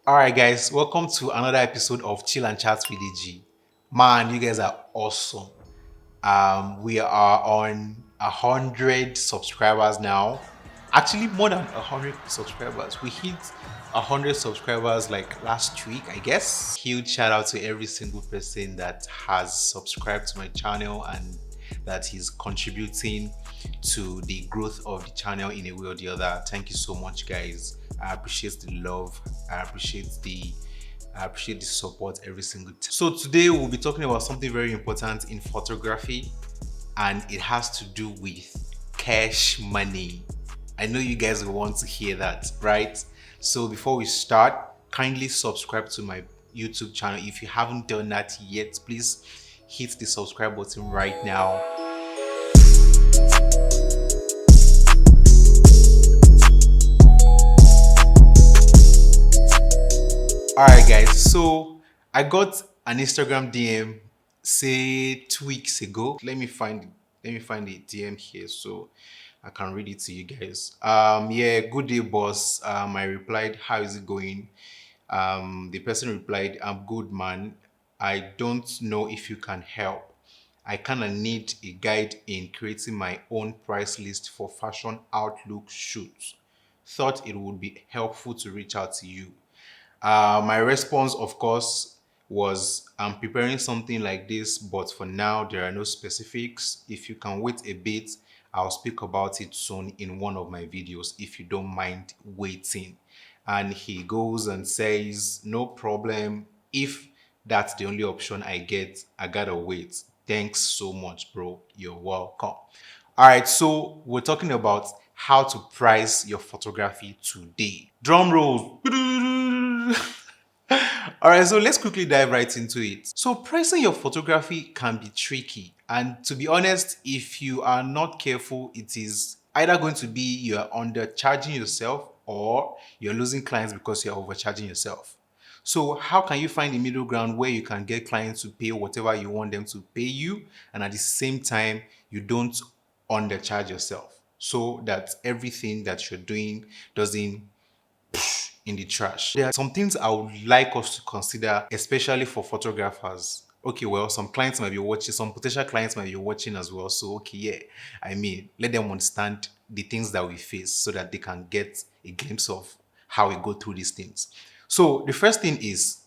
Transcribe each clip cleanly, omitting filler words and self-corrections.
All right, guys, welcome to another episode of Chill and Chat with Deji. Man, you guys are awesome. We are on 100 subscribers now. Actually, more than 100 subscribers. We hit 100 subscribers like last week, I guess. Huge shout out to every single person that has subscribed to my channel and that is contributing to the growth of the channel in a way or the other. Thank you so much, guys. I appreciate the love. I appreciate the support every single time. So today we'll be talking about something very important in photography, and it has to do with cash money. I know you guys will want to hear that, right? So before we start, kindly subscribe to my YouTube channel. If you haven't done that yet, please hit the subscribe button right now. All right, guys. So I got an Instagram DM say 2 weeks ago. Let me find the DM here so I can read it to you guys. Yeah, good day, boss. I replied, how is it going? The person replied, I'm good, man. I don't know if you can help. I kind of need a guide in creating my own price list for fashion outlook shoots. Thought it would be helpful to reach out to you. My response, of course, was I'm preparing something like this, but for now, there are no specifics. If you can wait a bit, I'll speak about it soon in one of my videos if you don't mind waiting. And he goes and says, no problem. If that's the only option I get, I gotta wait. Thanks so much, bro. You're welcome. All right, so we're talking about how to price your photography today. Drum roll. All right, so let's quickly dive right into it. So, pricing your photography can be tricky. And to be honest, if you are not careful, it is either going to be you're undercharging yourself or you're losing clients because you're overcharging yourself. So, how can you find the middle ground where you can get clients to pay whatever you want them to pay you, and at the same time, you don't undercharge yourself so that everything that you're doing doesn't in the trash? There are some things I would like us to consider, especially for photographers. Okay, well, some clients might be watching, some potential clients might be watching as well. So, okay, yeah, let them understand the things that we face so that they can get a glimpse of how we go through these things. So, the first thing is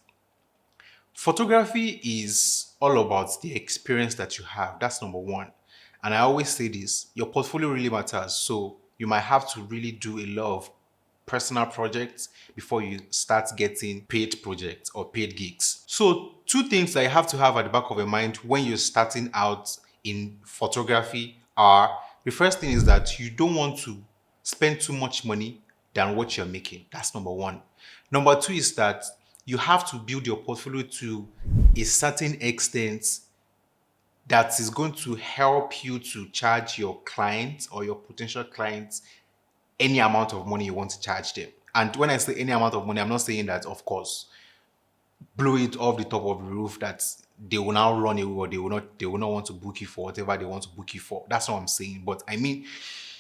photography is all about the experience that you have. That's number one. And I always say this, your portfolio really matters. So you might have to really do a lot of personal projects before you start getting paid projects or paid gigs. So two things that you have to have at the back of your mind when you're starting out in photography are, the first thing is that you don't want to spend too much money than what you're making. That's number one. Number two is that you have to build your portfolio to a certain extent that is going to help you to charge your clients or your potential clients any amount of money you want to charge them. And when I say any amount of money, I'm not saying that, of course, blow it off the top of the roof that they will now run away or they will not want to book you for whatever they want to book you for. That's what I'm saying. But I mean,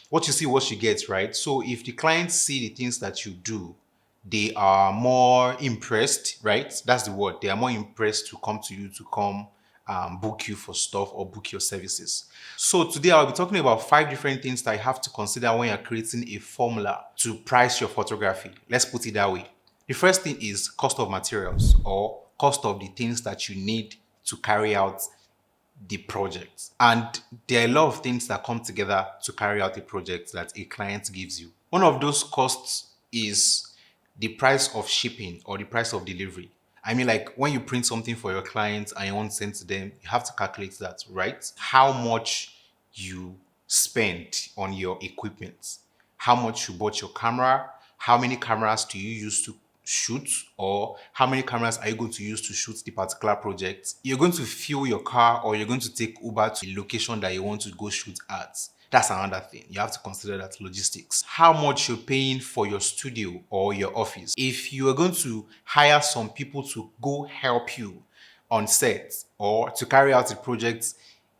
what you see, what you get, right? So if the clients see the things that you do, they are more impressed, right? That's the word. They are more impressed to come to you to come book you for stuff or book your services. So today I'll be talking about 5 different things that you have to consider when you're creating a formula to price your photography. Let's put it that way. The first thing is cost of materials or cost of the things that you need to carry out the project. And there are a lot of things that come together to carry out a project that a client gives you. One of those costs is the price of shipping or the price of delivery. I mean, like when you print something for your clients and you want to send to them, you have to calculate that, right? How much you spend on your equipment, how much you bought your camera, how many cameras do you use to shoot, or how many cameras are you going to use to shoot the particular project. You're going to fuel your car or you're going to take Uber to the location that you want to go shoot at. That's another thing. You have to consider that logistics. How much you're paying for your studio or your office. If you are going to hire some people to go help you on set or to carry out the project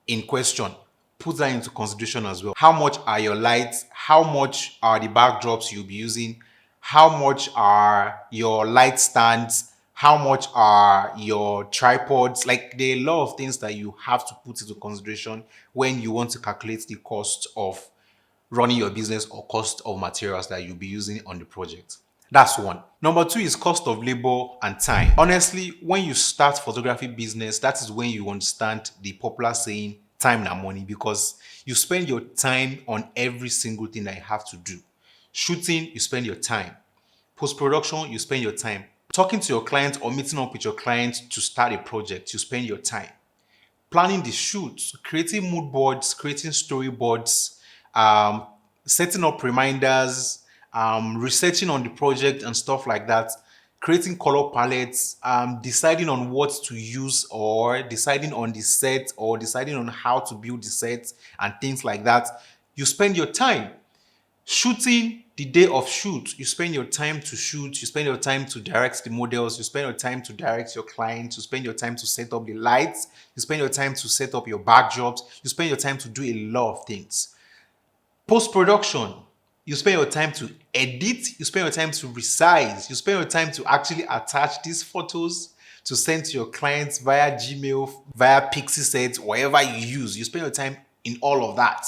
in question, put that into consideration as well. How much are your lights? How much are the backdrops you'll be using? How much are your light stands? How much are your tripods? Like there are a lot of things that you have to put into consideration when you want to calculate the cost of running your business or cost of materials that you'll be using on the project. That's one. Number two is cost of labor and time. Honestly, when you start photography business, that is when you understand the popular saying, time na money, because you spend your time on every single thing that you have to do. Shooting, you spend your time. Post-production, you spend your time. Talking to your client or meeting up with your client to start a project, you spend your time. Planning the shoots, creating mood boards, creating storyboards, um, setting up reminders, researching on the project and stuff like that, creating color palettes, deciding on what to use or deciding on the set or deciding on how to build the set and things like that. You spend your time. Shooting the day of shoot, you spend your time to shoot, you spend your time to direct the models, you spend your time to direct your clients, you spend your time to set up the lights, you spend your time to set up your backdrops, you spend your time to do a lot of things. Post-production, you spend your time to edit, you spend your time to resize, you spend your time to actually attach these photos to send to your clients via Gmail, via Pixie whatever you use. You spend your time in all of that.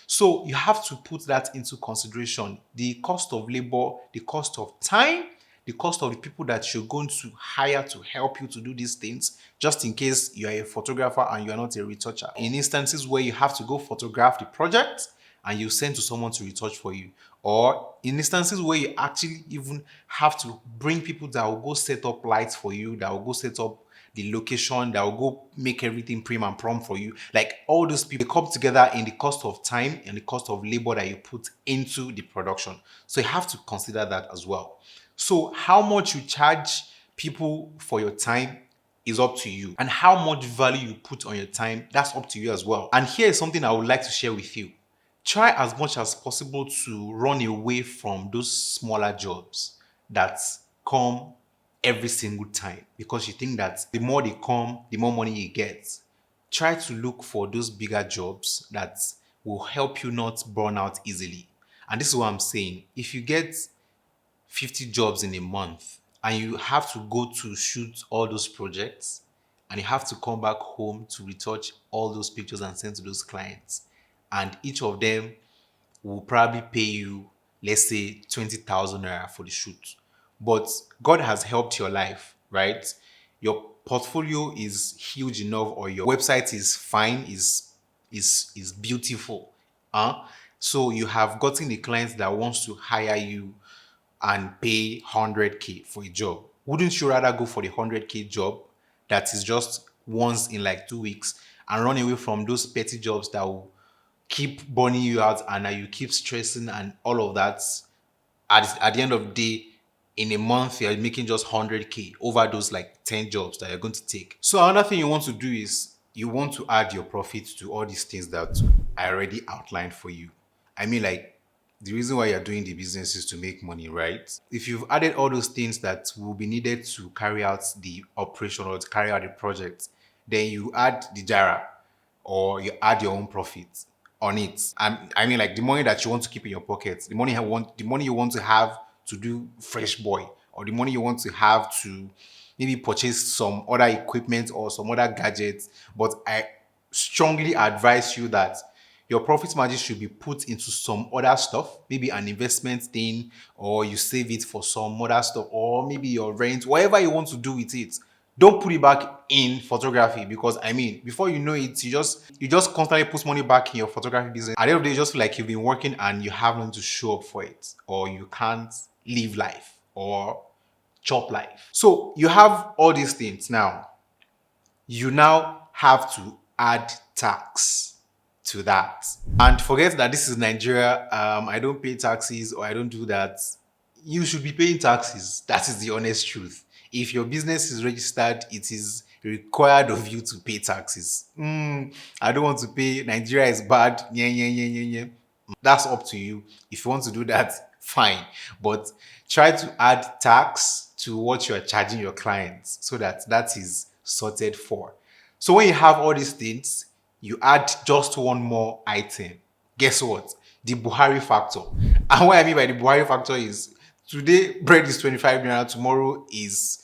So you have to put that into consideration. The cost of labor, the cost of time, the cost of the people that you're going to hire to help you to do these things, just in case you're a photographer and you're not a retoucher. In instances where you have to go photograph the project and you send to someone to retouch for you, or in instances where you actually even have to bring people that will go set up lights for you, that will go set up the location, that will go make everything prim and prom for you. Like all those people, they come together in the cost of time and the cost of labor that you put into the production. So you have to consider that as well. So how much you charge people for your time is up to you. And how much value you put on your time, that's up to you as well. And here is something I would like to share with you. Try as much as possible to run away from those smaller jobs that come every single time because you think that the more they come, the more money you get. Try to look for those bigger jobs that will help you not burn out easily. And this is what I'm saying. If you get 50 jobs in a month and you have to go to shoot all those projects and you have to come back home to retouch all those pictures and send to those clients, and each of them will probably pay you, let's say, 20,000 naira for the shoot. But God has helped your life, right? Your portfolio is huge enough, or your website is fine, is beautiful. So you have gotten the clients that wants to hire you and pay 100K for a job. Wouldn't you rather go for the 100K job that is just once in like 2 weeks and run away from those petty jobs that will keep burning you out and that you keep stressing and all of that? At the end of the day, in a month, you're making just 100K over those like 10 jobs that you're going to take. So another thing you want to do is you want to add your profit to all these things that I already outlined for you. I mean, like, the reason why you're doing the business is to make money, right? If you've added all those things that will be needed to carry out the operation or to carry out the project, then you add the jara or you add your own profit on it. I mean, like the money that you want to keep in your pocket, the money you want to have to do fresh boy, or the money you want to have to maybe purchase some other equipment or some other gadgets. But I strongly advise you that your profit margin should be put into some other stuff, maybe an investment thing, or you save it for some other stuff, or maybe your rent, whatever you want to do with it. Don't put it back in photography, because I mean, before you know it, you just constantly put money back in your photography business. At the end of the day, you just feel like you've been working and you have nothing to show up for it, or you can't live life or chop life. So you have all these things now. You now have to add tax to that. And forget that this is Nigeria. I don't pay taxes or I don't do that. You should be paying taxes. That is the honest truth. If your business is registered, it is required of you to pay taxes. I don't want to pay. Nigeria is bad. Yeah, yeah, yeah, yeah, yeah. That's up to you. If you want to do that, fine. But try to add tax to what you're charging your clients so that that is sorted for. So when you have all these things, you add just one more item. Guess what? The Buhari factor. And what I mean by the Buhari factor is Today, bread is 25 naira, tomorrow is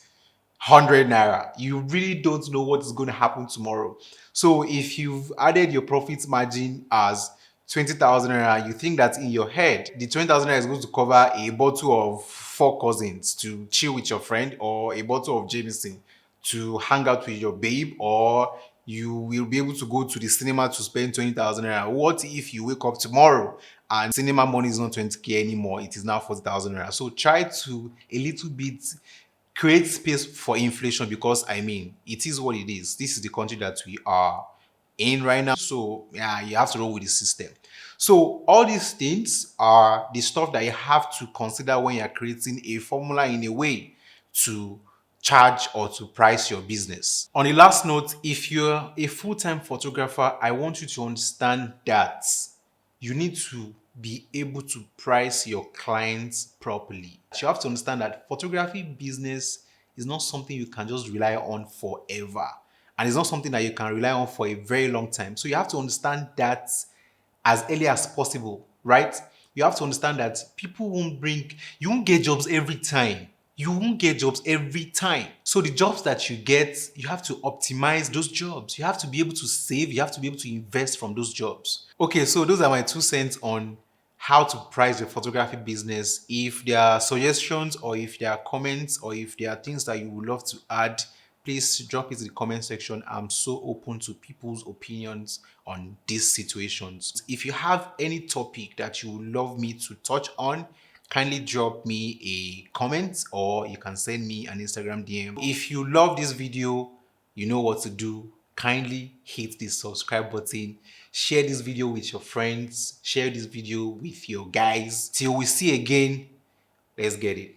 100 naira. You really don't know what is going to happen tomorrow. So if you've added your profit margin as 20,000 naira, you think that in your head the 20,000 naira is going to cover a bottle of Four Cousins to chill with your friend, or a bottle of Jameson to hang out with your babe, or you will be able to go to the cinema to spend 20,000 naira. What if you wake up tomorrow and cinema money is not 20k anymore, it is now 40,000 naira? So try to a little bit create space for inflation, because I mean, it is what it is. This is the country that we are in right now. So yeah, you have to roll with the system. So all these things are the stuff that you have to consider when you're creating a formula in a way to charge or to price your business. On the last note, if you're a full-time photographer, I want you to understand that you need to be able to price your clients properly. You have to understand that photography business is not something you can just rely on forever. And it's not something that you can rely on for a very long time. So you have to understand that as early as possible, right? You have to understand that you won't get jobs every time. You won't get jobs every time. So the jobs that you get, you have to optimize those jobs. You have to be able to save, you have to be able to invest from those jobs. Okay, so those are my 2 cents on how to price your photography business. If there are suggestions, or if there are comments, or if there are things that you would love to add, please drop it in the comment section. I'm so open to people's opinions on these situations. If you have any topic that you would love me to touch on, kindly drop me a comment, or you can send me an Instagram DM. If you love this video, you know what to do. Kindly hit the subscribe button, share this video with your friends, share this video with your guys. Till we see again, let's get it.